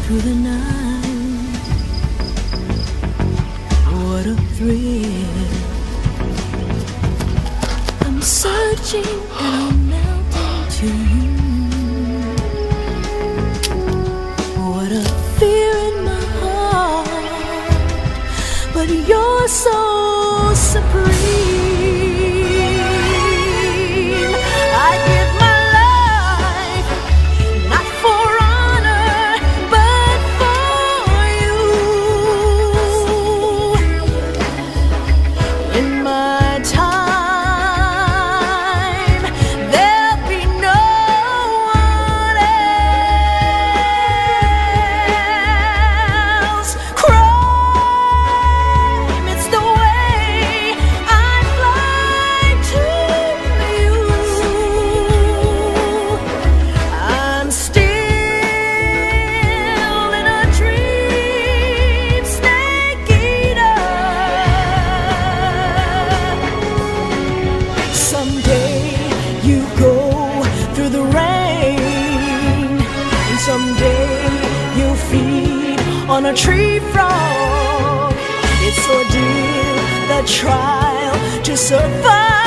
through the night. What a thrill. I'm searching and I'm melting to you. What a fear in my heart, but you're so supreme. I give my life, not for honor, but for you. In my time, there'll be no one else. Crime, it's the way I fly to you. I'm still in a dream, snake eater. Someday you go through the rain, and someday you feed on a tree frog. It's ordeal, the trial to survive.